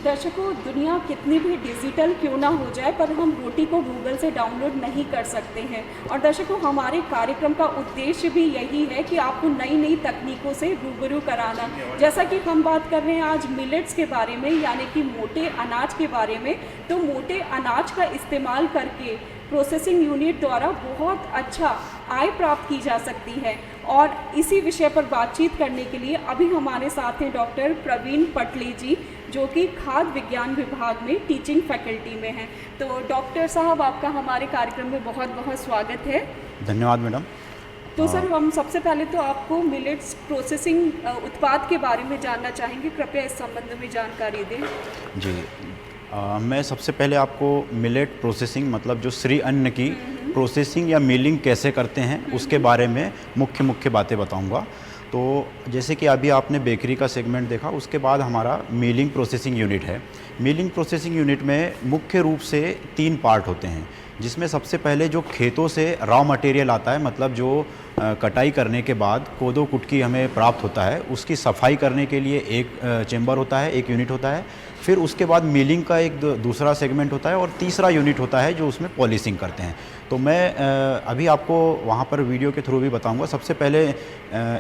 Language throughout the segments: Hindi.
दर्शकों, दुनिया कितनी भी डिजिटल क्यों ना हो जाए, पर हम रोटी को गूगल से डाउनलोड नहीं कर सकते हैं। और दर्शकों, हमारे कार्यक्रम का उद्देश्य भी यही है कि आपको नई नई तकनीकों से रूबरू कराना। जैसा कि हम बात कर रहे हैं आज मिलेट्स के बारे में, यानी कि मोटे अनाज के बारे में। तो मोटे अनाज का इस्तेमाल करके प्रोसेसिंग यूनिट द्वारा बहुत अच्छा आय प्राप्त की जा सकती है। और इसी विषय पर बातचीत करने के लिए अभी हमारे साथ हैं डॉक्टर प्रवीण पटले जी, जो कि खाद्य विज्ञान विभाग में टीचिंग फैकल्टी में हैं। तो डॉक्टर साहब, आपका हमारे कार्यक्रम में बहुत बहुत स्वागत है। धन्यवाद मैडम। तो सर, हम सबसे पहले तो आपको मिलेट्स प्रोसेसिंग उत्पाद के बारे में जानना चाहेंगे। कृपया इस संबंध में जानकारी दें। जी, मैं सबसे पहले आपको मिलेट प्रोसेसिंग मतलब जो श्री अन्न की प्रोसेसिंग या मिलिंग कैसे करते हैं उसके बारे में मुख्य बातें बताऊंगा। तो जैसे कि अभी आपने बेकरी का सेगमेंट देखा, उसके बाद हमारा मिलिंग प्रोसेसिंग यूनिट है। मिलिंग प्रोसेसिंग यूनिट में मुख्य रूप से 3 पार्ट होते हैं, जिसमें सबसे पहले जो खेतों से रॉ मटेरियल आता है, मतलब जो कटाई करने के बाद कोदो कुटकी हमें प्राप्त होता है, उसकी सफाई करने के लिए एक चेंबर होता है, एक यूनिट होता है। फिर उसके बाद मिलिंग का एक दूसरा सेगमेंट होता है और तीसरा यूनिट होता है जो उसमें पॉलिशिंग करते हैं। तो मैं अभी आपको वहाँ पर वीडियो के थ्रू भी बताऊंगा। सबसे पहले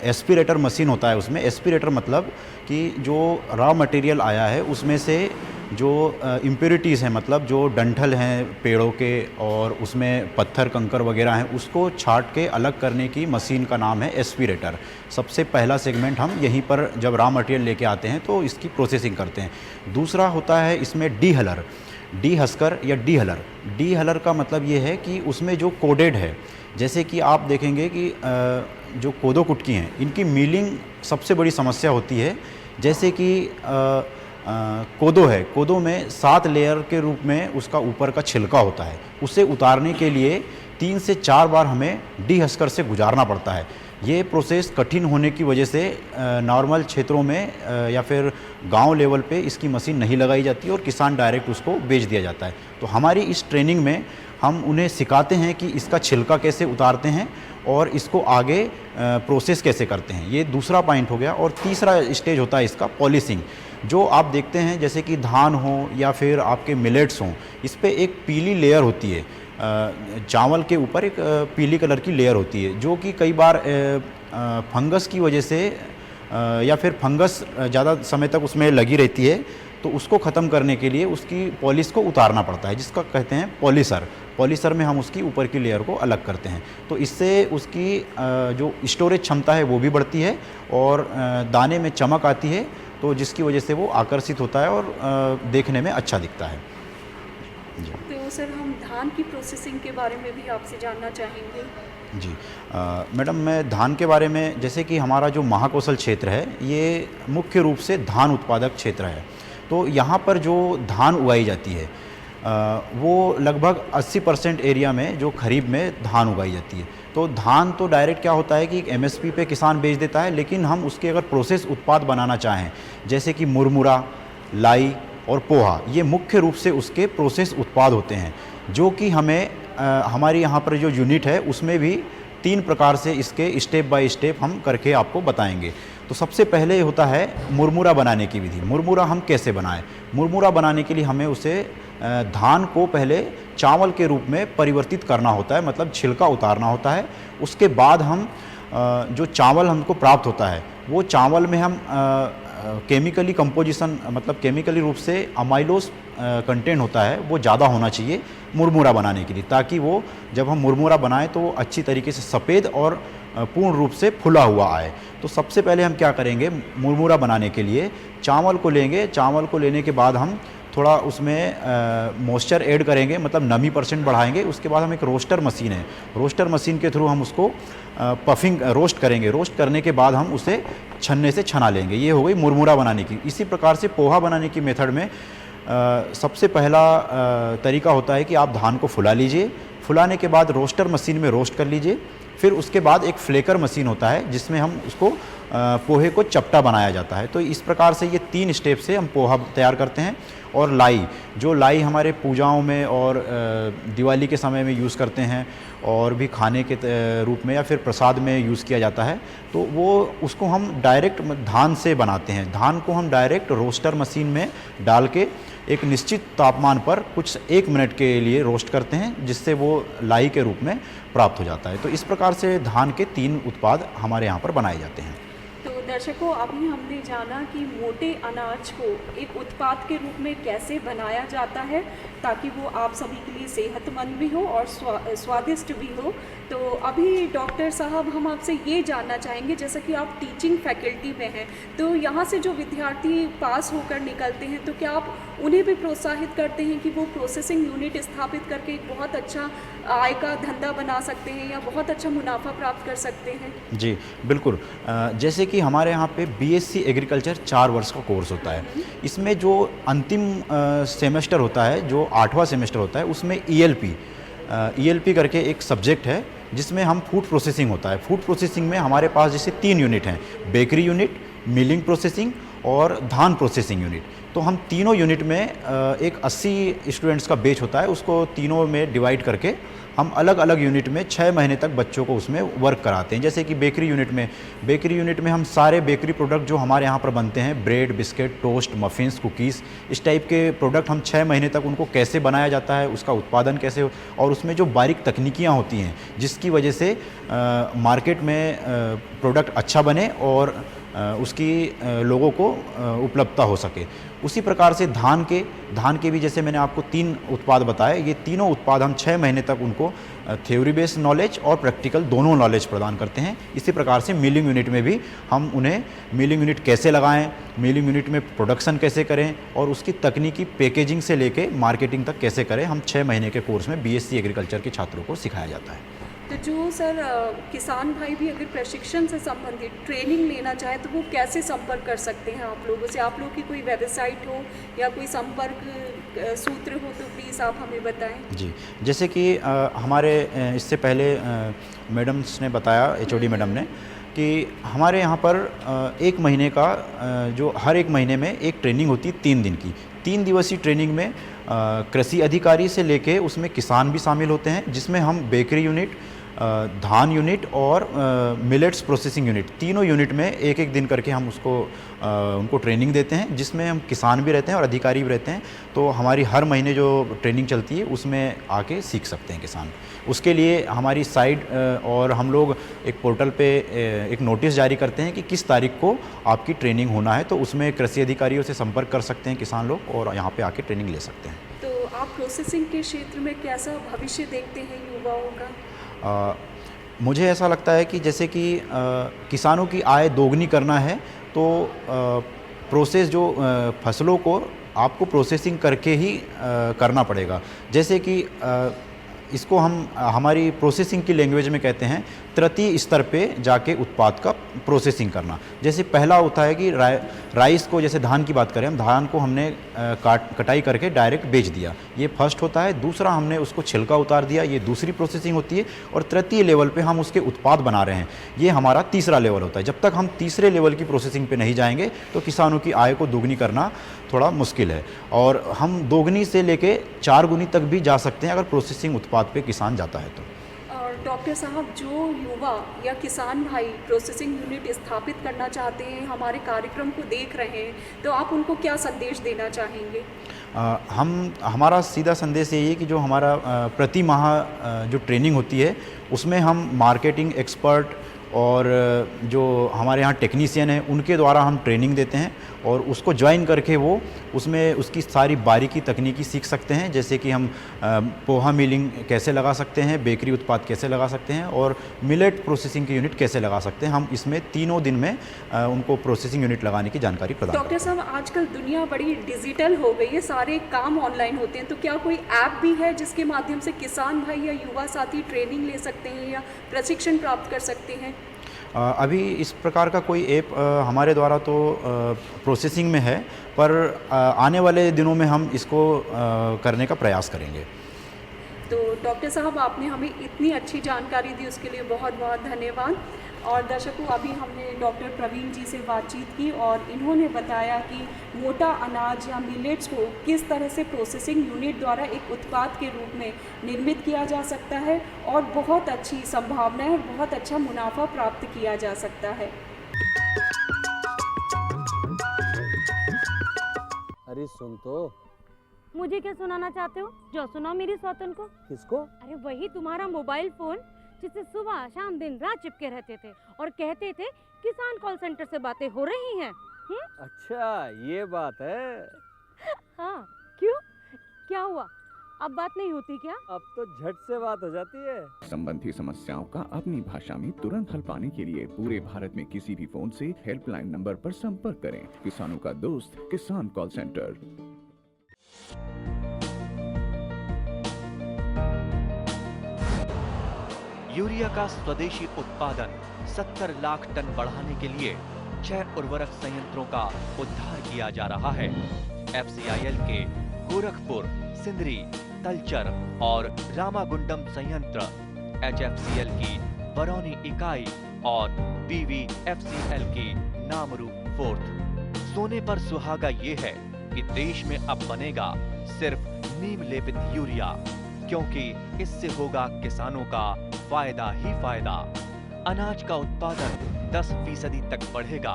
एस्पिरेटर मशीन होता है उसमें। एस्पिरेटर मतलब कि जो रॉ मटेरियल आया है उसमें से जो इम्प्योरिटीज़ हैं, मतलब जो डंठल हैं पेड़ों के और उसमें पत्थर कंकर वगैरह हैं, उसको छांट के अलग करने की मशीन का नाम है एस्पिरेटर। सबसे पहला सेगमेंट हम यहीं पर जब रॉ मटेरियल लेके आते हैं तो इसकी प्रोसेसिंग करते हैं। दूसरा होता है इसमें डीहलर, डीहस्कर या डीहलर। डीहलर का मतलब ये है कि उसमें जो कोडेड है, जैसे कि आप देखेंगे कि जो कोदो कुटकी हैं, इनकी मिलिंग सबसे बड़ी समस्या होती है। जैसे कि कोदो है, कोदो में 7 लेयर के रूप में उसका ऊपर का छिलका होता है। उसे उतारने के लिए 3 से 4 बार हमें डीहस्कर से गुजारना पड़ता है। ये प्रोसेस कठिन होने की वजह से नॉर्मल क्षेत्रों में या फिर गांव लेवल पे इसकी मशीन नहीं लगाई जाती और किसान डायरेक्ट उसको बेच दिया जाता है। तो हमारी इस ट्रेनिंग में हम उन्हें सिखाते हैं कि इसका छिलका कैसे उतारते हैं और इसको आगे प्रोसेस कैसे करते हैं। ये दूसरा पॉइंट हो गया। और तीसरा स्टेज होता है इसका पॉलिशिंग। जो आप देखते हैं जैसे कि धान हो या फिर आपके मिलेट्स हों, इस पे एक पीली लेयर होती है, चावल के ऊपर एक पीली कलर की लेयर होती है, जो कि कई बार फंगस की वजह से या फिर फंगस ज़्यादा समय तक उसमें लगी रहती है। तो उसको ख़त्म करने के लिए उसकी पॉलिश को उतारना पड़ता है, जिसका कहते हैं पॉलिशर। पॉलिशर में हम उसकी ऊपर की लेयर को अलग करते हैं। तो इससे उसकी जो स्टोरेज क्षमता है वो भी बढ़ती है और दाने में चमक आती है, तो जिसकी वजह से वो आकर्षित होता है और देखने में अच्छा दिखता है। जी। तो सर, हम धान की प्रोसेसिंग के बारे में भी आपसे जानना चाहेंगे। जी, मैडम, मैं धान के बारे में, जैसे कि हमारा जो महाकौशल क्षेत्र है ये मुख्य रूप से धान उत्पादक क्षेत्र है। तो यहाँ पर जो धान उगाई जाती है वो लगभग 80% एरिया में जो खरीफ में धान उगाई जाती है। तो धान तो डायरेक्ट क्या होता है कि एमएसपी पे किसान बेच देता है, लेकिन हम उसके अगर प्रोसेस उत्पाद बनाना चाहें, जैसे कि मुरमुरा, लाई और पोहा, ये मुख्य रूप से उसके प्रोसेस उत्पाद होते हैं, जो कि हमें हमारी यहाँ पर जो यूनिट है उसमें भी 3 प्रकार से इसके स्टेप बाय स्टेप हम करके आपको बताएंगे। तो सबसे पहले होता है मुरमुरा बनाने की विधि। मुरमुरा हम कैसे बनाएं? मुरमुरा बनाने के लिए हमें उसे धान को पहले चावल के रूप में परिवर्तित करना होता है, मतलब छिलका उतारना होता है। उसके बाद हम जो चावल हमको प्राप्त होता है वो चावल में हम केमिकली कंपोजिशन, मतलब केमिकली रूप से अमाइलोस कंटेंट होता है वो ज़्यादा होना चाहिए मुरमुरा बनाने के लिए, ताकि वो जब हम मुरमुरा बनाएं तो वो अच्छी तरीके से सफ़ेद और पूर्ण रूप से फुला हुआ आए। तो सबसे पहले हम क्या करेंगे, मुरमुरा बनाने के लिए चावल को लेंगे। चावल को लेने के बाद हम थोड़ा उसमें मॉइस्चर ऐड करेंगे, मतलब नमी % बढ़ाएंगे। उसके बाद हम एक रोस्टर मशीन है, रोस्टर मशीन के थ्रू हम उसको पफिंग रोस्ट करेंगे। रोस्ट करने के बाद हम उसे छन्ने से छना लेंगे। ये हो गई मुरमुरा बनाने की। इसी प्रकार से पोहा बनाने की मेथड में सबसे पहला तरीका होता है कि आप धान को फुला लीजिए। फुलाने के बाद रोस्टर मशीन में रोस्ट कर लीजिए। फिर उसके बाद एक फ्लेकर मशीन होता है जिसमें हम उसको पोहे को चपटा बनाया जाता है। तो इस प्रकार से ये 3 स्टेप से हम पोहा तैयार करते हैं। और लाई हमारे पूजाओं में और दिवाली के समय में यूज़ करते हैं और भी खाने के रूप में या फिर प्रसाद में यूज़ किया जाता है। तो वो उसको हम डायरेक्ट धान से बनाते हैं। धान को हम डायरेक्ट रोस्टर मशीन में डाल के एक निश्चित तापमान पर कुछ 1 मिनट के लिए रोस्ट करते हैं, जिससे वो लाई के रूप में प्राप्त हो जाता है। तो इस प्रकार से धान के 3 उत्पाद हमारे यहाँ पर बनाए जाते हैं। तो दर्शकों, अभी हमने जाना कि मोटे अनाज को एक उत्पाद के रूप में कैसे बनाया जाता है ताकि वो आप सभी के लिए सेहतमंद भी हो और स्वादिष्ट भी हो। तो अभी डॉक्टर साहब, हम आपसे ये जानना चाहेंगे, जैसा कि आप टीचिंग फैकल्टी में हैं, तो यहाँ से जो विद्यार्थी पास होकर निकलते हैं, तो क्या आप उन्हें भी प्रोत्साहित करते हैं कि वो प्रोसेसिंग यूनिट स्थापित करके एक बहुत अच्छा आय का धंधा बना सकते हैं या बहुत अच्छा मुनाफा प्राप्त कर सकते हैं? जी बिल्कुल। जैसे कि हमारे यहाँ पे बीएससी एग्रीकल्चर 4 वर्ष का कोर्स होता है। इसमें जो अंतिम सेमेस्टर होता है, जो 8वां सेमेस्टर होता है, उसमें ईएलपी करके एक सब्जेक्ट है जिसमें हम फूड प्रोसेसिंग होता है। फूड प्रोसेसिंग में हमारे पास जैसे 3 यूनिट हैं, बेकरी यूनिट, मिलिंग प्रोसेसिंग और धान प्रोसेसिंग यूनिट। तो हम तीनों यूनिट में एक 80 स्टूडेंट्स का बैच होता है, उसको तीनों में डिवाइड करके हम अलग अलग यूनिट में 6 महीने तक बच्चों को उसमें वर्क कराते हैं। जैसे कि बेकरी यूनिट में हम सारे बेकरी प्रोडक्ट जो हमारे यहाँ पर बनते हैं, bread, biscuit, toast, muffins, cookies, इस टाइप के प्रोडक्ट हम 6 महीने तक उनको कैसे बनाया जाता है, उसका उत्पादन कैसे हो, और उसमें जो बारीक तकनीकियाँ होती हैं जिसकी वजह से मार्केट में प्रोडक्ट अच्छा बने और उसकी लोगों को उपलब्धता हो सके। उसी प्रकार से धान के भी जैसे मैंने आपको 3 उत्पाद बताए, ये तीनों उत्पाद हम 6 महीने तक उनको थ्योरी बेस्ड नॉलेज और प्रैक्टिकल दोनों नॉलेज प्रदान करते हैं। इसी प्रकार से मिलिंग यूनिट में भी हम उन्हें मिलिंग यूनिट कैसे लगाएं, मिलिंग यूनिट में प्रोडक्शन कैसे करें और उसकी तकनीकी पैकेजिंग से लेके मार्केटिंग तक कैसे करें, हम 6 महीने के कोर्स में बीएससी एग्रीकल्चर के छात्रों को सिखाया जाता है। तो जो सर किसान भाई भी अगर प्रशिक्षण से संबंधित ट्रेनिंग लेना चाहे तो वो कैसे संपर्क कर सकते हैं आप लोगों से? आप लोग की कोई वेबसाइट हो या कोई संपर्क सूत्र हो तो प्लीज़ आप हमें बताएं। जी, जैसे कि हमारे इससे पहले मैडम्स ने बताया, एचओडी मैडम ने, कि हमारे यहाँ पर 1 महीने का जो हर 1 महीने में एक ट्रेनिंग होती है 3 दिन की। 3 दिवसीय ट्रेनिंग में कृषि अधिकारी से लेके उसमें किसान भी शामिल होते हैं, जिसमें हम बेकरी यूनिट, धान यूनिट और मिलेट्स प्रोसेसिंग यूनिट, तीनों यूनिट में 1-1 दिन करके हम उनको ट्रेनिंग देते हैं, जिसमें हम किसान भी रहते हैं और अधिकारी भी रहते हैं। तो हमारी हर महीने जो ट्रेनिंग चलती है उसमें आके सीख सकते हैं किसान। उसके लिए हमारी साइट और हम लोग एक पोर्टल पे एक नोटिस जारी करते हैं कि किस तारीख को आपकी ट्रेनिंग होना है, तो उसमें कृषि अधिकारियों से संपर्क कर सकते हैं किसान लोग और यहाँ पे आके ट्रेनिंग ले सकते हैं। तो आप प्रोसेसिंग के क्षेत्र में कैसा भविष्य देखते हैं युवाओं का? मुझे ऐसा लगता है कि जैसे कि किसानों की आय दोगुनी करना है तो प्रोसेस जो फसलों को आपको प्रोसेसिंग करके ही करना पड़ेगा। जैसे कि इसको हम हमारी प्रोसेसिंग की लैंग्वेज में कहते हैं तृतीय स्तर पे जाके उत्पाद का प्रोसेसिंग करना। जैसे पहला होता है कि राइस को, जैसे धान की बात करें, हम धान को हमने कटाई करके डायरेक्ट बेच दिया, ये फर्स्ट होता है। दूसरा, हमने उसको छिलका उतार दिया, ये दूसरी प्रोसेसिंग होती है। और तृतीय लेवल पे हम उसके उत्पाद बना रहे हैं, ये हमारा तीसरा लेवल होता है। जब तक हम तीसरे लेवल की प्रोसेसिंग पे नहीं जाएंगे तो किसानों की आय को दोगुनी करना थोड़ा मुश्किल है, और हम दोगुनी से लेके 4 गुनी तक भी जा सकते हैं अगर प्रोसेसिंग उत्पाद पे किसान जाता है तो। डॉक्टर साहब, जो युवा या किसान भाई प्रोसेसिंग यूनिट स्थापित करना चाहते हैं, हमारे कार्यक्रम को देख रहे हैं, तो आप उनको क्या संदेश देना चाहेंगे? हमारा सीधा संदेश यही है कि जो हमारा प्रति माह जो ट्रेनिंग होती है उसमें हम मार्केटिंग एक्सपर्ट और जो हमारे यहाँ टेक्नीशियन हैं उनके द्वारा हम ट्रेनिंग देते हैं, और उसको ज्वाइन करके वो उसमें उसकी सारी बारीकी तकनीकी सीख सकते हैं। जैसे कि हम पोहा मिलिंग कैसे लगा सकते हैं, बेकरी उत्पाद कैसे लगा सकते हैं और मिलेट प्रोसेसिंग की यूनिट कैसे लगा सकते हैं। हम इसमें तीनों दिन में उनको प्रोसेसिंग यूनिट लगाने की जानकारी प्रदान करते हैं। डॉक्टर साहब, आजकल दुनिया बड़ी डिजिटल हो गई है, सारे काम ऑनलाइन होते हैं, तो क्या कोई ऐप भी है जिसके माध्यम से किसान भाई या युवा साथी ट्रेनिंग ले सकते हैं या प्रशिक्षण प्राप्त कर सकते हैं? अभी इस प्रकार का कोई ऐप हमारे द्वारा तो प्रोसेसिंग में है, पर आने वाले दिनों में हम इसको करने का प्रयास करेंगे। तो डॉक्टर साहब, आपने हमें इतनी अच्छी जानकारी दी, उसके लिए बहुत बहुत धन्यवाद। और दर्शकों, अभी हमने डॉक्टर प्रवीण जी से बातचीत की और इन्होंने बताया कि मोटा अनाज या मिलेट्स को किस तरह से प्रोसेसिंग यूनिट द्वारा एक उत्पाद के रूप में निर्मित किया जा सकता है और बहुत अच्छी संभावना है और बहुत अच्छा मुनाफा प्राप्त किया जा सकता है। अरे सुन तो। मुझे क्या सुनाना चाहते हो? जो सुनाओ मेरी सौतन को। किसको? अरे वही तुम्हारा मोबाइल फोन जिससे सुबह शाम दिन रात चिपके रहते थे और कहते थे किसान कॉल सेंटर से बातें हो रही हैं। अच्छा, ये बात है। हाँ, क्यों? क्या हुआ? अब बात नहीं होती क्या? अब तो झट से बात हो जाती है। संबंधी समस्याओं का अपनी भाषा में तुरंत हल पाने के लिए पूरे भारत में किसी भी फोन से हेल्पलाइन नंबर पर संपर्क करें। किसानों का दोस्त किसान कॉल सेंटर। यूरिया का स्वदेशी उत्पादन 70 लाख टन बढ़ाने के लिए 6 उर्वरक संयंत्रों का उद्धार किया जा रहा है। FCIL के गोरखपुर, सिंदरी, तलचर और रामागुंडम संयंत्र, HFCL की बरौनी इकाई और BVFCL की नामरू फोर्थ। सोने पर सुहागा ये है कि देश में अब बनेगा सिर्फ नीम लेपित यूरिया, क्योंकि इससे होगा किसानों का फायदा ही फायदा। अनाज का उत्पादन 10% तक बढ़ेगा।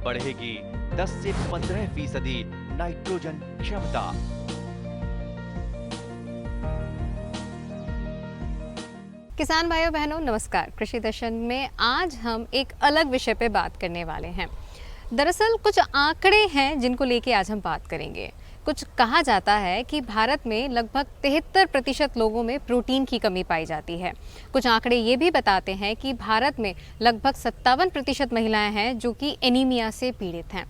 बढ़ेगी 10 से 15% नाइट्रोजन क्षमता। किसान भाइयों बहनों नमस्कार। कृषि दर्शन में आज हम एक अलग विषय पे बात करने वाले हैं। दरअसल कुछ आंकड़े हैं जिनको लेके आज हम बात करेंगे। कुछ कहा जाता है कि भारत में लगभग 73% लोगों में प्रोटीन की कमी पाई जाती है। कुछ आंकड़े ये भी बताते हैं कि भारत में लगभग 57% महिलाएं हैं जो कि एनीमिया से पीड़ित हैं।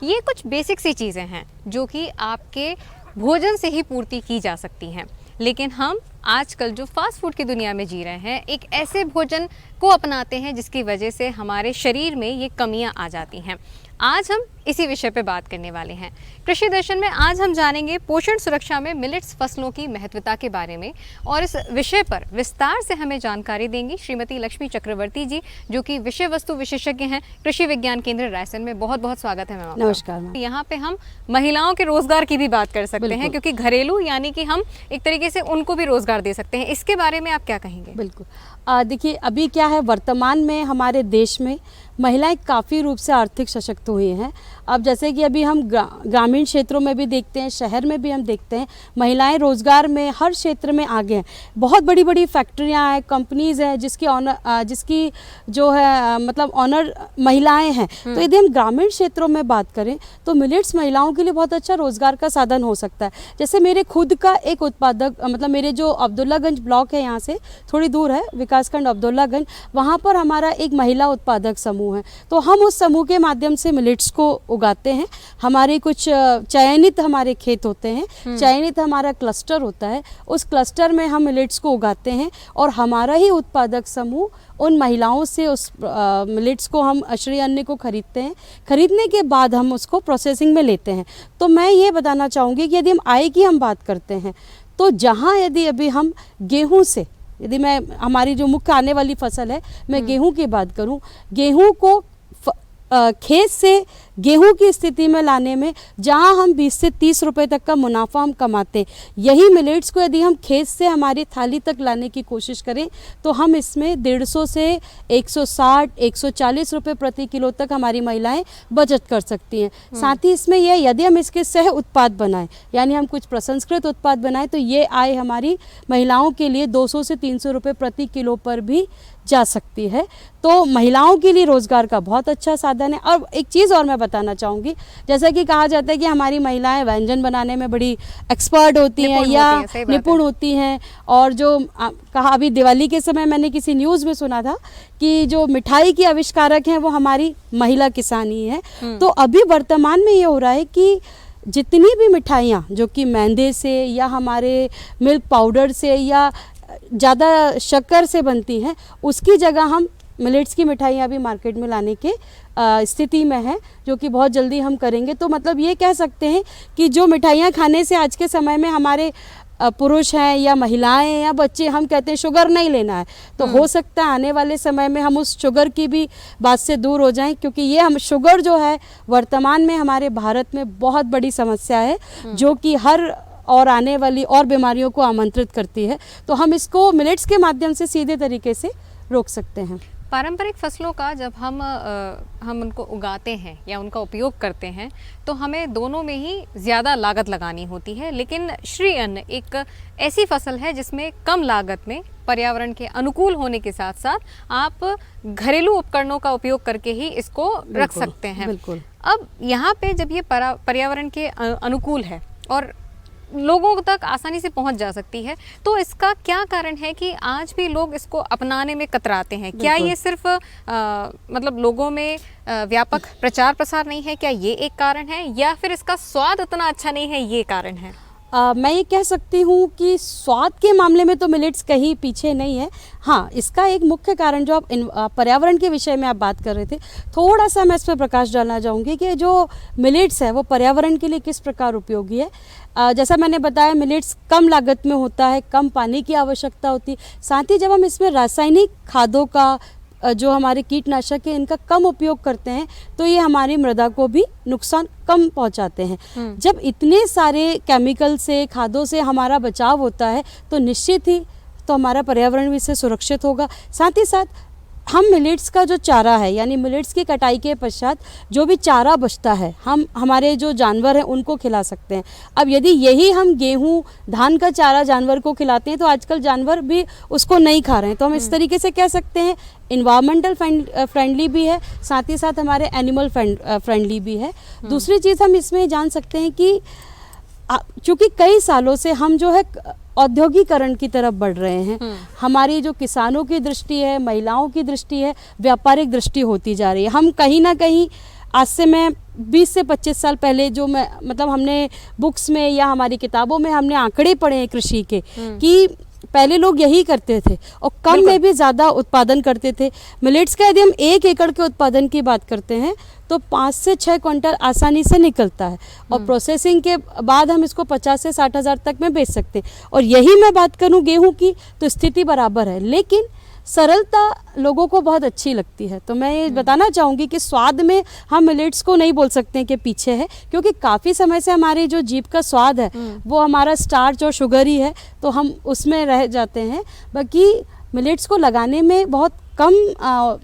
ये कुछ बेसिक सी चीज़ें हैं जो कि आपके भोजन से ही पूर्ति की जा सकती हैं, लेकिन हम आजकल जो फास्ट फूड की दुनिया में जी रहे हैं, एक ऐसे भोजन को अपनाते हैं जिसकी वजह से हमारे शरीर में ये कमियां आ जाती हैं। आज हम इसी विषय पे बात करने वाले हैं। कृषि दर्शन में आज हम जानेंगे पोषण सुरक्षा में मिलेट्स फसलों की महत्वता के बारे में, और इस विषय पर विस्तार से हमें जानकारी देंगी श्रीमती लक्ष्मी चक्रवर्ती जी, जो कि विषय वस्तु विशेषज्ञ हैं कृषि विज्ञान केंद्र रायसेन में। बहुत बहुत स्वागत है मैम। नमस्कार मैम। यहाँ पे हम महिलाओं के रोजगार की भी बात कर सकते हैं, क्योंकि घरेलू यानी कि हम एक तरीके से उनको भी रोजगार दे सकते हैं। इसके बारे में आप क्या कहेंगे? बिल्कुल, देखिए अभी क्या है, वर्तमान में हमारे देश में महिलाएं काफ़ी रूप से आर्थिक सशक्त हुई हैं। अब जैसे कि अभी हम ग्रामीण क्षेत्रों में भी देखते हैं, शहर में भी हम देखते हैं, महिलाएं रोज़गार में हर क्षेत्र में आगे हैं। बहुत बड़ी बड़ी फैक्ट्रियां हैं, कंपनीज़ हैं जिसकी जो है मतलब ऑनर महिलाएं हैं। तो यदि हम ग्रामीण क्षेत्रों में बात करें तो मिलेट्स महिलाओं के लिए बहुत अच्छा रोज़गार का साधन हो सकता है। जैसे मेरे खुद का एक उत्पादक, मतलब मेरे जो अब्दुल्लागंज ब्लॉक है, यहाँ से थोड़ी दूर है, विकासखंड अब्दुल्लागंज, वहाँ पर हमारा एक महिला उत्पादक समूह है। तो हम उस समूह के माध्यम से मिलेट्स को उगाते हैं। हमारे कुछ चयनित हमारे खेत होते हैं, चयनित हमारा क्लस्टर होता है, उस क्लस्टर में हम मिलेट्स को उगाते हैं और हमारा ही उत्पादक समूह उन महिलाओं से उस मिलेट्स को हम श्री अन्न को खरीदते हैं। खरीदने के बाद हम उसको प्रोसेसिंग में लेते हैं। तो मैं ये बताना चाहूँगी कि यदि हम आय की हम बात करते हैं तो जहाँ यदि अभी हम गेहूँ से, यदि मैं हमारी जो मुख्य आने वाली फसल है, मैं गेहूं की बात करूं, गेहूं को खेत से गेहूं की स्थिति में लाने में जहां हम 20 से 30 रुपए तक का मुनाफा हम कमाते हैं, यही मिलेट्स को यदि हम खेत से हमारी थाली तक लाने की कोशिश करें तो हम इसमें 150 से 160, 140 रुपए प्रति किलो तक हमारी महिलाएं बचत कर सकती हैं। साथ ही इसमें यह यदि हम इसके सह उत्पाद बनाएं, यानी हम कुछ प्रसंस्कृत उत्पाद बनाएं, तो ये आय हमारी महिलाओं के लिए 200 से 300 रुपए प्रति किलो पर भी जा सकती है। तो महिलाओं के लिए रोज़गार का बहुत अच्छा साधन है। और एक चीज़ और मैं बताना चाहूँगी, जैसा कि कहा जाता है कि हमारी महिलाएं व्यंजन बनाने में बड़ी एक्सपर्ट होती हैं या निपुण होती हैं, और जो कहा अभी दिवाली के समय मैंने किसी न्यूज़ में सुना था कि जो मिठाई की आविष्कारक हैं वो हमारी महिला किसान ही है। तो अभी वर्तमान में ये हो रहा है कि जितनी भी मिठाइयाँ जो कि मैदे से या हमारे मिल्क पाउडर से या ज़्यादा शक्कर से बनती हैं, उसकी जगह हम मिलेट्स की मिठाइयाँ भी मार्केट में लाने के स्थिति में है, जो कि बहुत जल्दी हम करेंगे। तो मतलब ये कह सकते हैं कि जो मिठाइयाँ खाने से आज के समय में हमारे पुरुष हैं या महिलाएं या बच्चे, हम कहते हैं शुगर नहीं लेना है, तो हो सकता है आने वाले समय में हम उस शुगर की भी बात से दूर हो जाएं, क्योंकि ये हम शुगर जो है वर्तमान में हमारे भारत में बहुत बड़ी समस्या है, जो कि हर और आने वाली और बीमारियों को आमंत्रित करती है। तो हम इसको मिलेट्स के माध्यम से सीधे तरीके से रोक सकते हैं। पारंपरिक फसलों का जब हम उनको उगाते हैं या उनका उपयोग करते हैं तो हमें दोनों में ही ज़्यादा लागत लगानी होती है, लेकिन श्री अन्न एक ऐसी फसल है जिसमें कम लागत में पर्यावरण के अनुकूल होने के साथ साथ आप घरेलू उपकरणों का उपयोग करके ही इसको रख सकते हैं। बिल्कुल। अब यहाँ पे जब ये पर्यावरण के अनुकूल है और लोगों तक आसानी से पहुंच जा सकती है, तो इसका क्या कारण है कि आज भी लोग इसको अपनाने में कतराते हैं? क्या ये सिर्फ मतलब लोगों में व्यापक प्रचार प्रसार नहीं है, क्या ये एक कारण है, या फिर इसका स्वाद उतना अच्छा नहीं है, ये कारण है? मैं ये कह सकती हूँ कि स्वाद के मामले में तो मिलेट्स कहीं पीछे नहीं है। हाँ, इसका एक मुख्य कारण जो आप पर्यावरण के विषय में आप बात कर रहे थे, थोड़ा सा मैं इस पर प्रकाश डालना चाहूँगी कि जो मिलेट्स है वो पर्यावरण के लिए किस प्रकार उपयोगी है। जैसा मैंने बताया, मिलेट्स कम लागत में होता है, कम पानी की आवश्यकता होती है, साथ ही जब हम इसमें रासायनिक खादों का, जो हमारे कीटनाशक है, इनका कम उपयोग करते हैं, तो ये हमारी मृदा को भी नुकसान कम पहुंचाते हैं। जब इतने सारे केमिकल से, खादों से हमारा बचाव होता है, तो निश्चित ही तो हमारा पर्यावरण भी इससे सुरक्षित होगा। साथ ही साथ हम मिलेट्स का जो चारा है, यानी मिलेट्स की कटाई के पश्चात जो भी चारा बचता है, हम हमारे जो जानवर हैं उनको खिला सकते हैं। अब यदि यही हम गेहूं, धान का चारा जानवर को खिलाते हैं, तो आजकल जानवर भी उसको नहीं खा रहे हैं। तो हम इस तरीके से कह सकते हैं इन्वायरमेंटल फ्रेंडली भी है, साथ ही साथ हमारे एनिमल फ्रेंडली भी है। दूसरी चीज़ हम इसमें जान सकते हैं कि चूँकि कई सालों से हम जो है औद्योगिकरण की तरफ बढ़ रहे हैं, हमारी जो किसानों की दृष्टि है, महिलाओं की दृष्टि है, व्यापारिक दृष्टि होती जा रही है। हम कहीं ना कहीं, आज से मैं 20 से 25 साल पहले जो मैं मतलब हमने बुक्स में या हमारी किताबों में हमने आंकड़े पढ़े हैं कृषि के, कि पहले लोग यही करते थे और कम में भी ज़्यादा उत्पादन करते थे। मिलेट्स का यदि हम 1 एकड़ के उत्पादन की बात करते हैं तो 5 से 6 क्विंटल आसानी से निकलता है, और प्रोसेसिंग के बाद हम इसको 50 से 60 हज़ार तक में बेच सकते हैं। और यही मैं बात करूं गेहूं की, तो स्थिति बराबर है, लेकिन सरलता लोगों को बहुत अच्छी लगती है। तो मैं ये बताना चाहूँगी कि स्वाद में हम मिलेट्स को नहीं बोल सकते हैं कि पीछे है, क्योंकि काफ़ी समय से हमारी जो जीभ का स्वाद है वो हमारा स्टार्च और शुगर ही है, तो हम उसमें रह जाते हैं। बाकी मिलेट्स को लगाने में बहुत कम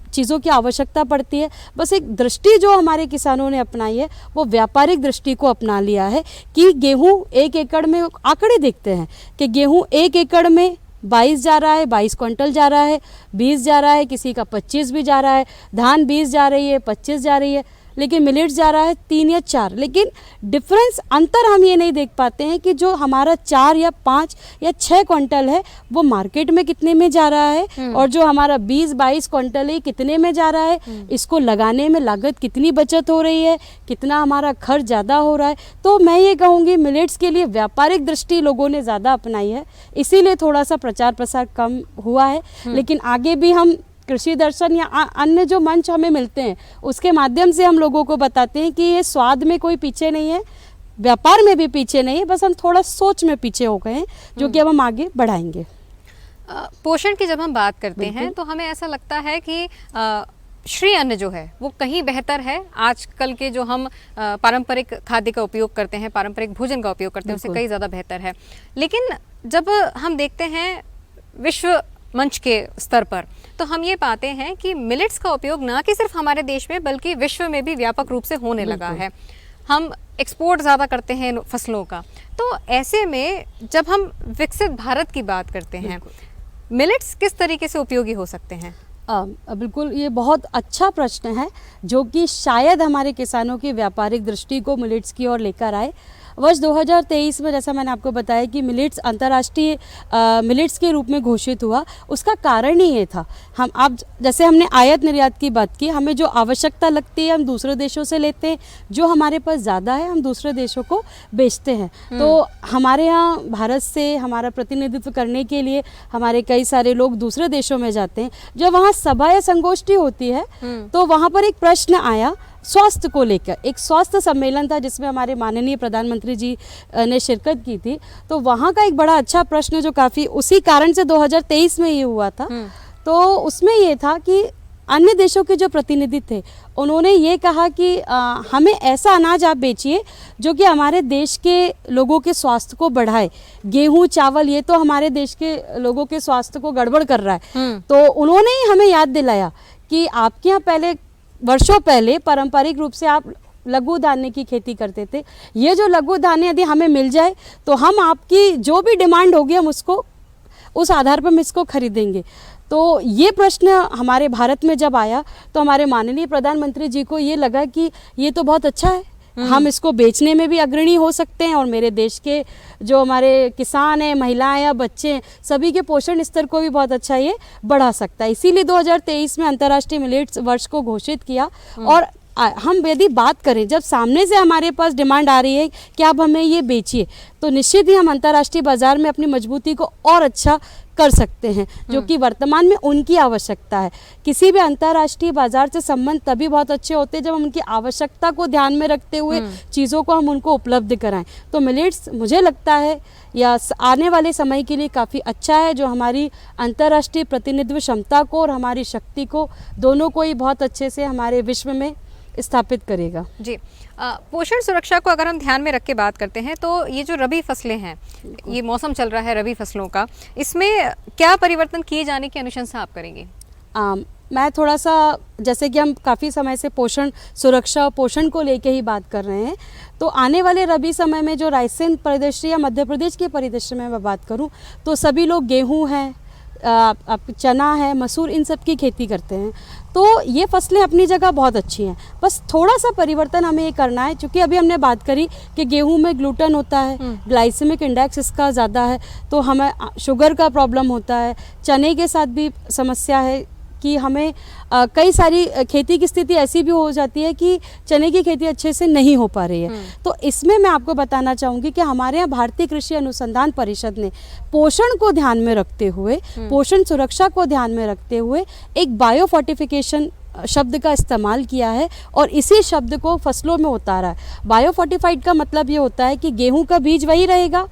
चीज़ों की आवश्यकता पड़ती है। बस एक दृष्टि जो हमारे किसानों ने अपनाई है, वो व्यापारिक दृष्टि को अपना लिया है कि गेहूँ 1 एकड़ में, आंकड़े देखते हैं कि गेहूँ 1 एकड़ में 22 जा रहा है, 22 क्विंटल जा रहा है, 20 जा रहा है, किसी का 25 भी जा रहा है, धान 20 जा रही है, 25 जा रही है, लेकिन मिलेट्स जा रहा है 3 या 4। लेकिन डिफरेंस, अंतर हम ये नहीं देख पाते हैं कि जो हमारा 4 या 5 या 6 क्विंटल है वो मार्केट में कितने में जा रहा है, और जो हमारा 20-22 क्विंटल है कितने में जा रहा है, इसको लगाने में लागत कितनी बचत हो रही है, कितना हमारा खर्च ज़्यादा हो रहा है। तो मैं ये कहूँगी मिलेट्स के लिए व्यापारिक दृष्टि लोगों ने ज़्यादा अपनाई है, इसीलिए थोड़ा सा प्रचार प्रसार कम हुआ है। लेकिन आगे भी हम कृषि दर्शन या अन्य जो मंच हमें मिलते हैं उसके माध्यम से हम लोगों को बताते हैं कि ये स्वाद में कोई पीछे नहीं है, व्यापार में भी पीछे नहीं है, बस हम थोड़ा सोच में पीछे हो गए हैं, जो कि अब हम आगे बढ़ाएंगे। पोषण की जब हम बात करते हैं तो हमें ऐसा लगता है कि श्री अन्न जो है वो कहीं बेहतर है आजकल के जो हम पारंपरिक खाद्य का उपयोग करते हैं, पारंपरिक भोजन का उपयोग करते हैं, उससे कहीं ज़्यादा बेहतर है। लेकिन जब हम देखते हैं विश्व मंच के स्तर पर, तो हम ये पाते हैं कि मिलेट्स का उपयोग ना कि सिर्फ हमारे देश में बल्कि विश्व में भी व्यापक रूप से होने लगा है। हम एक्सपोर्ट ज़्यादा करते हैं फसलों का, तो ऐसे में जब हम विकसित भारत की बात करते हैं, मिलेट्स किस तरीके से उपयोगी हो सकते हैं? बिल्कुल, ये बहुत अच्छा प्रश्न है, जो कि शायद हमारे किसानों की व्यापारिक दृष्टि को मिलेट्स की ओर लेकर आए। वर्ष 2023 में जैसा मैंने आपको बताया कि मिलेट्स अंतर्राष्ट्रीय मिलेट्स के रूप में घोषित हुआ, उसका कारण ही ये था। हम अब जैसे हमने आयात निर्यात की बात की, हमें जो आवश्यकता लगती है हम दूसरे देशों से लेते हैं, जो हमारे पास ज़्यादा है हम दूसरे देशों को बेचते हैं। तो हमारे यहाँ भारत से हमारा प्रतिनिधित्व करने के लिए हमारे कई सारे लोग दूसरे देशों में जाते हैं। जब वहाँ सभा या संगोष्ठी होती है तो वहाँ पर एक प्रश्न आया स्वास्थ्य को लेकर, एक स्वास्थ्य सम्मेलन था जिसमें हमारे माननीय प्रधानमंत्री जी ने शिरकत की थी। तो वहाँ का एक बड़ा अच्छा प्रश्न जो काफ़ी उसी कारण से 2023 में ये हुआ था, तो उसमें ये था कि अन्य देशों के जो प्रतिनिधि थे उन्होंने ये कहा कि हमें ऐसा अनाज आप बेचिए जो कि हमारे देश के लोगों के स्वास्थ्य को बढ़ाए। गेहूं चावल ये तो हमारे देश के लोगों के स्वास्थ्य को गड़बड़ कर रहा है। तो उन्होंने ही हमें याद दिलाया कि आपके यहाँ पहले वर्षों पहले पारंपरिक रूप से आप लघु धान्य की खेती करते थे, ये जो लघु धान्य यदि हमें मिल जाए तो हम आपकी जो भी डिमांड होगी हम उसको उस आधार पर हम इसको खरीदेंगे। तो ये प्रश्न हमारे भारत में जब आया तो हमारे माननीय प्रधानमंत्री जी को ये लगा कि ये तो बहुत अच्छा है, हम इसको बेचने में भी अग्रणी हो सकते हैं और मेरे देश के जो हमारे किसान हैं, महिलाएं या बच्चे हैं, सभी के पोषण स्तर को भी बहुत अच्छा ये बढ़ा सकता है। इसीलिए 2023 में अंतर्राष्ट्रीय मिलेट्स वर्ष को घोषित किया। और हम यदि बात करें, जब सामने से हमारे पास डिमांड आ रही है कि आप हमें ये बेचिए, तो निश्चित ही हम अंतर्राष्ट्रीय बाजार में अपनी मजबूती को और अच्छा कर सकते हैं, जो कि वर्तमान में उनकी आवश्यकता है। किसी भी अंतर्राष्ट्रीय बाजार से संबंध तभी बहुत अच्छे होते हैं जब हम उनकी आवश्यकता को ध्यान में रखते हुए चीज़ों को हम उनको उपलब्ध कराएं। तो मिलेट्स मुझे लगता है या आने वाले समय के लिए काफ़ी अच्छा है, जो हमारी अंतर्राष्ट्रीय प्रतिनिधित्व क्षमता को और हमारी शक्ति को दोनों को ही बहुत अच्छे से हमारे विश्व में स्थापित करेगा। जी, पोषण सुरक्षा को अगर हम ध्यान में रख के बात करते हैं तो ये जो रबी फसलें हैं, ये मौसम चल रहा है रबी फसलों का, इसमें क्या परिवर्तन किए जाने की अनुशंसा आप करेंगे? मैं थोड़ा सा, जैसे कि हम काफ़ी समय से पोषण सुरक्षा और पोषण को लेके ही बात कर रहे हैं, तो आने वाले रबी समय में जो रायसेन परिदृश्य या मध्य प्रदेश के परिदृश्य में मैं बात करूं तो सभी लोग गेहूं है, चना है, मसूर, इन सब की खेती करते हैं। तो ये फसलें अपनी जगह बहुत अच्छी हैं, बस थोड़ा सा परिवर्तन हमें ये करना है, क्योंकि अभी हमने बात करी कि गेहूं में ग्लूटेन होता है, ग्लाइसेमिक इंडेक्स इसका ज़्यादा है, तो हमें शुगर का प्रॉब्लम होता है। चने के साथ भी समस्या है कि हमें कई सारी खेती की स्थिति ऐसी भी हो जाती है कि चने की खेती अच्छे से नहीं हो पा रही है। तो इसमें मैं आपको बताना चाहूँगी कि हमारे यहाँ भारतीय कृषि अनुसंधान परिषद ने पोषण को ध्यान में रखते हुए, पोषण सुरक्षा को ध्यान में रखते हुए एक बायोफोर्टिफिकेशन शब्द का इस्तेमाल किया है और इसी शब्द को फसलों में उतारा है। बायोफोर्टिफाइड का मतलब ये होता है कि गेहूं का बीज वही रहेगा,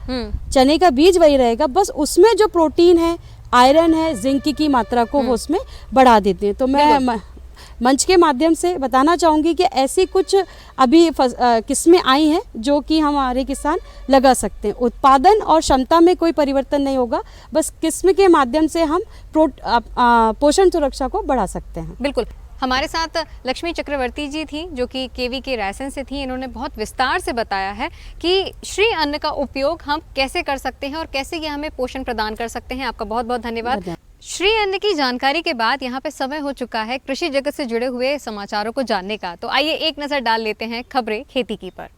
चने का बीज वही रहेगा, बस उसमें जो प्रोटीन है, आयरन है, जिंक की मात्रा को वो उसमें बढ़ा देते हैं। तो मैं मंच के माध्यम से बताना चाहूँगी कि ऐसी कुछ अभी किस्में आई हैं जो कि हमारे किसान लगा सकते हैं। उत्पादन और क्षमता में कोई परिवर्तन नहीं होगा, बस किस्म के माध्यम से हम पोषण सुरक्षा को बढ़ा सकते हैं। बिल्कुल। हमारे साथ लक्ष्मी चक्रवर्ती जी थी जो कि केवी के रायसेन से थी। इन्होंने बहुत विस्तार से बताया है कि श्री अन्न का उपयोग हम कैसे कर सकते हैं और कैसे ये हमें पोषण प्रदान कर सकते हैं। आपका बहुत बहुत धन्यवाद। श्री अन्न की जानकारी के बाद यहाँ पे समय हो चुका है कृषि जगत से जुड़े हुए समाचारों को जानने का। तो आइए एक नज़र डाल लेते हैं खबरें खेती की पर।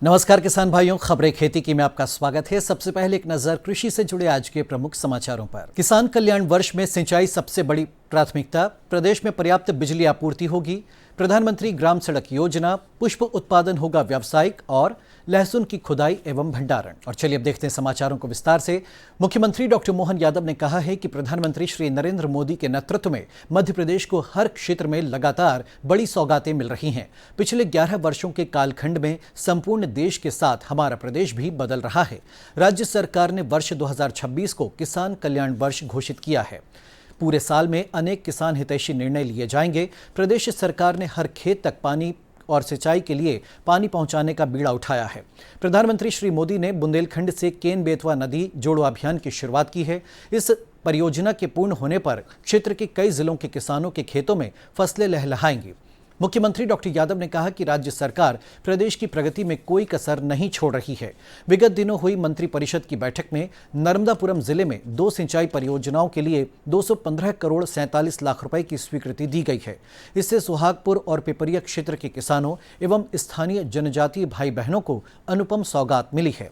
नमस्कार किसान भाइयों, खबरें खेती की में आपका स्वागत है। सबसे पहले एक नजर कृषि से जुड़े आज के प्रमुख समाचारों पर। किसान कल्याण वर्ष में सिंचाई सबसे बड़ी प्राथमिकता, प्रदेश में पर्याप्त बिजली आपूर्ति होगी, प्रधानमंत्री ग्राम सड़क योजना, पुष्प उत्पादन होगा व्यावसायिक और लहसुन की खुदाई एवं भंडारण। और चलिए अब देखते हैं समाचारों को विस्तार से। मुख्यमंत्री डॉक्टर मोहन यादव ने कहा है कि प्रधानमंत्री श्री नरेंद्र मोदी के नेतृत्व में मध्य प्रदेश को हर क्षेत्र में लगातार बड़ी सौगातें मिल रही हैं। पिछले 11 वर्षों के कालखंड में संपूर्ण देश के साथ हमारा प्रदेश भी बदल रहा है। राज्य सरकार ने वर्ष 2026 को किसान कल्याण वर्ष घोषित किया है। पूरे साल में अनेक किसान हितैषी निर्णय लिए जाएंगे। प्रदेश सरकार ने हर खेत तक पानी और सिंचाई के लिए पानी पहुंचाने का बीड़ा उठाया है। प्रधानमंत्री श्री मोदी ने बुंदेलखंड से केन बेतवा नदी जोड़ो अभियान की शुरुआत की है। इस परियोजना के पूर्ण होने पर क्षेत्र के कई जिलों के किसानों के खेतों में फसलें लहलहाएंगी। मुख्यमंत्री डॉक्टर यादव ने कहा कि राज्य सरकार प्रदेश की प्रगति में कोई कसर नहीं छोड़ रही है। विगत दिनों हुई मंत्रिपरिषद की बैठक में नर्मदापुरम जिले में 2 सिंचाई परियोजनाओं के लिए 215 करोड़ 47 लाख रुपए की स्वीकृति दी गई है। इससे सुहागपुर और पिपरिया क्षेत्र के किसानों एवं स्थानीय जनजातीय भाई बहनों को अनुपम सौगात मिली है।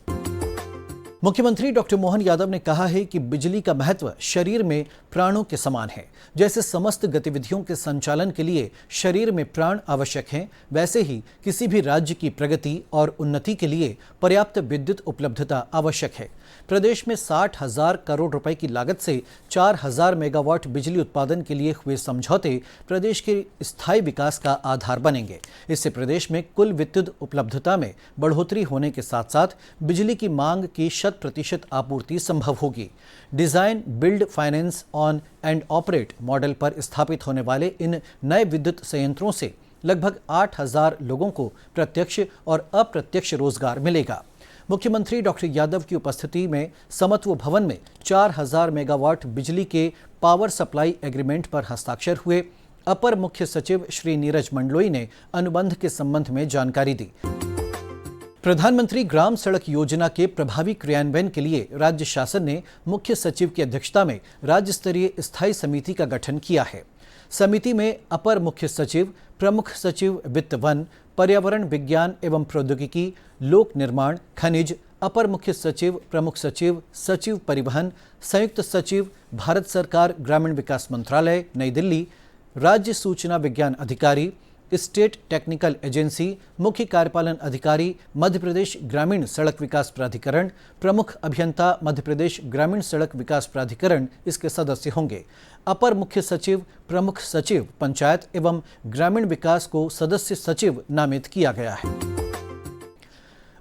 मुख्यमंत्री डॉक्टर मोहन यादव ने कहा है कि बिजली का महत्व शरीर में प्राणों के समान है। जैसे समस्त गतिविधियों के संचालन के लिए शरीर में प्राण आवश्यक हैं, वैसे ही किसी भी राज्य की प्रगति और उन्नति के लिए पर्याप्त विद्युत उपलब्धता आवश्यक है। प्रदेश में 60,000 करोड़ रुपए की लागत से 4,000 मेगावाट बिजली उत्पादन के लिए हुए समझौते प्रदेश के स्थायी विकास का आधार बनेंगे। इससे प्रदेश में कुल विद्युत उपलब्धता में बढ़ोतरी होने के साथ साथ बिजली की मांग की 100% आपूर्ति संभव होगी। Design, build, finance, on and operate model पर स्थापित होने वाले इन नए विद्युत संयंत्रों से लगभग 8,000 लोगों को प्रत्यक्ष और अप्रत्यक्ष रोजगार मिलेगा। मुख्यमंत्री डॉक्टर यादव की उपस्थिति में समत्व भवन में 4,000 मेगावाट बिजली के पावर सप्लाई एग्रीमेंट पर हस्ताक्षर हुए। अपर मुख्य सचिव श्री नीरज मंडलोई ने अनुबंध के संबंध में जानकारी दी। प्रधानमंत्री ग्राम सड़क योजना के प्रभावी क्रियान्वयन के लिए राज्य शासन ने मुख्य सचिव की अध्यक्षता में राज्य स्तरीय स्थायी समिति का गठन किया है। समिति में अपर मुख्य सचिव, प्रमुख सचिव वित्त वन, पर्यावरण विज्ञान एवं प्रौद्योगिकी, लोक निर्माण, खनिज, अपर मुख्य सचिव, प्रमुख सचिव, सचिव परिवहन, संयुक्त सचिव, भारत सरकार ग्रामीण विकास मंत्रालय नई दिल्ली, राज्य सूचना विज्ञान अधिकारी, स्टेट टेक्निकल एजेंसी, मुख्य कार्यपालन अधिकारी, मध्य प्रदेश ग्रामीण सड़क विकास प्राधिकरण, प्रमुख अभियंता, मध्य प्रदेश ग्रामीण सड़क विकास प्राधिकरण इसके सदस्य होंगे। अपर मुख्य सचिव, प्रमुख सचिव पंचायत एवं ग्रामीण विकास को सदस्य सचिव नामित किया गया है।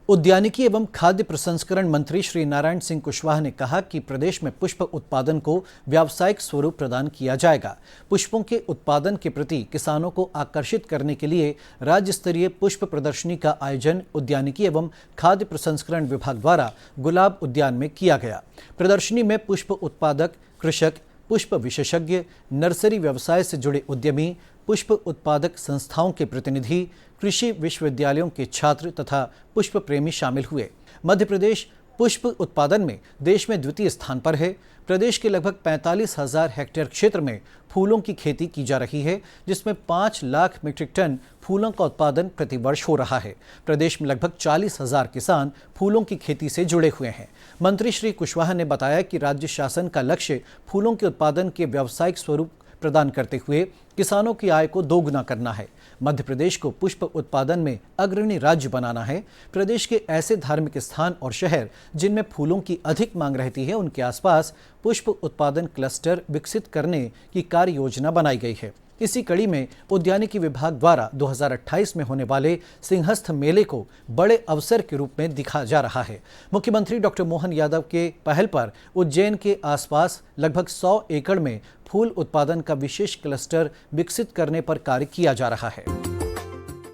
उद्यानिकी एवं खाद्य प्रसंस्करण मंत्री श्री नारायण सिंह कुशवाहा ने कहा कि प्रदेश में पुष्प उत्पादन को व्यावसायिक स्वरूप प्रदान किया जाएगा। पुष्पों के उत्पादन के प्रति किसानों को आकर्षित करने के लिए राज्य स्तरीय पुष्प प्रदर्शनी का आयोजन उद्यानिकी एवं खाद्य प्रसंस्करण विभाग द्वारा गुलाब उद्यान में किया गया। प्रदर्शनी में पुष्प उत्पादक, कृषक, पुष्प विशेषज्ञ, नर्सरी व्यवसाय से जुड़े उद्यमी, पुष्प उत्पादक संस्थाओं के प्रतिनिधि, कृषि विश्वविद्यालयों के छात्र तथा पुष्प प्रेमी शामिल हुए। मध्य प्रदेश पुष्प उत्पादन में देश में द्वितीय स्थान पर है। प्रदेश के लगभग 45,000 हेक्टेयर क्षेत्र में फूलों की खेती की जा रही है, जिसमें 5 लाख मीट्रिक टन फूलों का उत्पादन प्रतिवर्ष हो रहा है। प्रदेश में लगभग 40,000 किसान फूलों की खेती से जुड़े हुए हैं। मंत्री श्री कुशवाहा ने बताया कि राज्य शासन का लक्ष्य फूलों के उत्पादन के व्यावसायिक स्वरूप प्रदान करते हुए किसानों की आय को दोगुना करना है। मध्य प्रदेश को पुष्प उत्पादन में अग्रणी राज्य बनाना है। प्रदेश के ऐसे धार्मिक स्थान और शहर जिनमें फूलों की अधिक मांग रहती है, उनके आसपास पुष्प उत्पादन क्लस्टर विकसित करने की कार्य योजना बनाई गई है। इसी कड़ी में उद्यानिकी विभाग द्वारा 2028 में होने वाले सिंहस्थ मेले को बड़े अवसर के रूप में दिखा जा रहा है। मुख्यमंत्री डॉक्टर मोहन यादव के पहल पर उज्जैन के आसपास लगभग 100 एकड़ में फूल उत्पादन का विशेष क्लस्टर विकसित करने पर कार्य किया जा रहा है।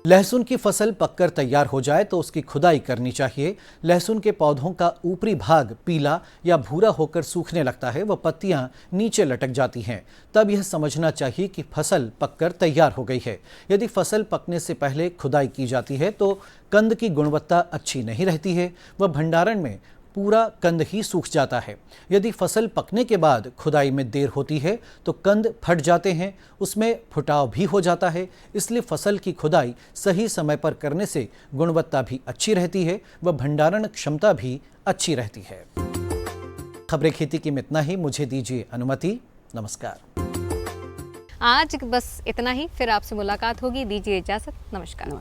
लहसुन की फसल पककर तैयार हो जाए तो उसकी खुदाई करनी चाहिए। लहसुन के पौधों का ऊपरी भाग पीला या भूरा होकर सूखने लगता है, व पत्तियां नीचे लटक जाती हैं। तब यह समझना चाहिए कि फसल पककर तैयार हो गई है। यदि फसल पकने से पहले खुदाई की जाती है तो कंद की गुणवत्ता अच्छी नहीं रहती है, व भंडारण में पूरा कंद ही सूख जाता है। यदि फसल पकने के बाद खुदाई में देर होती है तो कंद फट जाते हैं, उसमें फुटाव भी हो जाता है। इसलिए फसल की खुदाई सही समय पर करने से गुणवत्ता भी अच्छी रहती है व भंडारण क्षमता भी अच्छी रहती है। खबरें खेती की में इतना ही। मुझे दीजिए अनुमति। नमस्कार। आज बस इतना ही, फिर आपसे मुलाकात होगी। दीजिए इजाजत। नमस्कार।